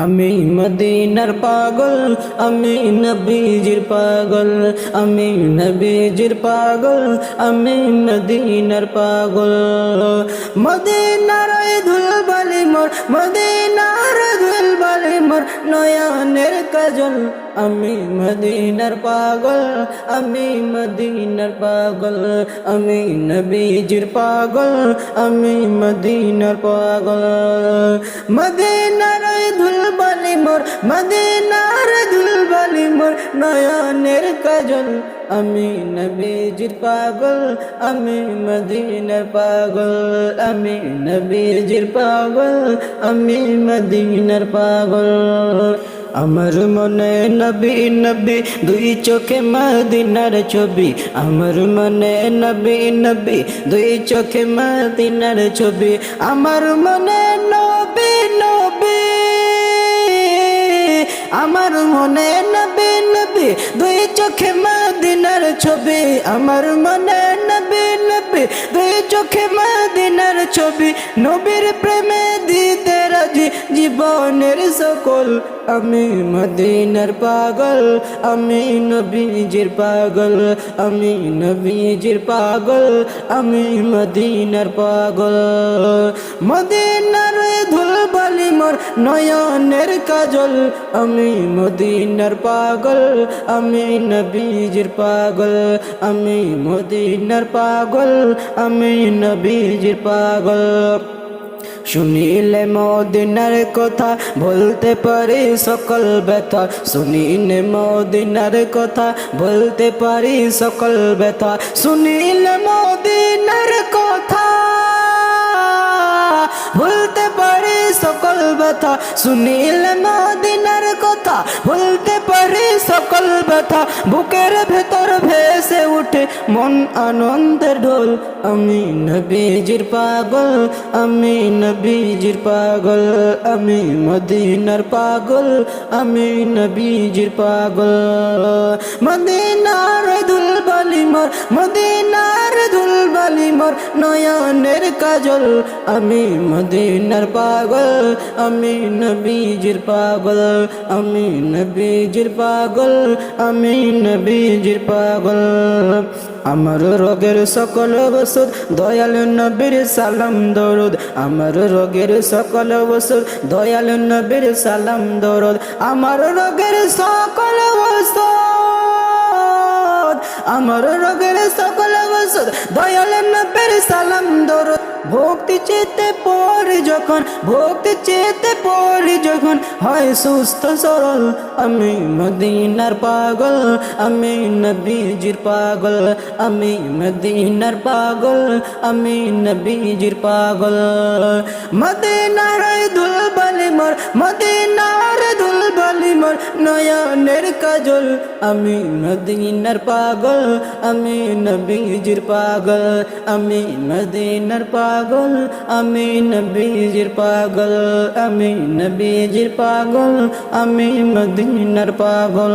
আমি মদিনার পাগল, আমি নবীজির পাগল, আমি নবীজির পাগল, আমি মদিনার পাগল। মদিনার ধুলবালি মোর, মদিনার ধুলবালি মোর নয়নের কাজল। আমি মদিনার পাগল, আমি মদিনার পাগল, আমি নবীজির পাগল, আমি মদিনার পাগল। মদিনার ধুলবালি মোর, মদিনার ধুলবালি মোর নয়নের কাজল। আমি নবীজির পাগল, আমি মদিনার পাগল, আমি নবীজির পাগল, আমি মদিনার পাগল। আমার মনে নবী নবী দুই চোখে মদিনার ছবি, আমার মনে নবী নবী দুই চোখে মদিনার ছবি, আমার মনে নবী নবী, আমার মনে নবী নবী দুই চোখে মদিনার ছবি, আমার মনে নবী নবী দুই চোখে মদিনার ছবি। নবীর প্রেমে দিতে রাজি জীবনের সকল। আমি মদিনার পাগল, আমি নবীজির পাগল, আমি নবীজির পাগল, আমি মদিনার পাগল। মদিনার ধুলবালি মোর নয়নের কাজল। আমি মদিনার পাগল, আমি নবীজির পাগল, আমি মদিনার পাগল, আমি নবীজির পাগল। শুনিলে মদিনার কথা বলতে পারি সকল ব্যথা, শুনিলে মদিনার কথা বলতে পারি সকল ব্যথা, শুনিলে মদিনার কথা বলতে পারি সকল ব্যথা, শুনিলে মদিনার কথা বলতে পারি সকল ব্যথা। বুকের ভেতর ভেসে উঠে মন আনন্দের ঢোল। আমি নবীজির পাগল, আমি নবীজির পাগল, আমি মদিনার পাগল, আমি নবীজির পাগল। মদিনার ধুলবালি মোর, মদিনার ধুলবালি মোর নয়নের কাজল। আমি মদিনার পাগল, আমি নবীজির পাগল, আমি নবীজির পাগল, আমি নবীজির পাগল। আমার রোগের সকল ওষুধ দয়াল নবীর সালাম দরুদ, আমার রোগের সকল ওষুধ দয়াল নবীর সালাম দরুদ, আমার রোগের সকল ওষুধ, আমার রোগের সকল ওষুধ দয়াল নবীর সালাম দরুদ। ভক্তি চেতে পড়ি যখন, ভক্তি চেতে পড়ি যখন হয় সুস্থ সরল। আমি মদিনার পাগল, আমি নবীজির পাগল, আমি মদিনার পাগল, আমি নবীজির পাগল। মদিনার ধুলবালি মোর, মদিনার ধুলবালি মোর নয়নের কাজল। আমি মদিনার পাগল, আমি নবীজির পাগল, আমি মদিনার পাগল, আমি নবীজির পাগল, আমি নবীজির পাগল, আমি মদিনার পাগল।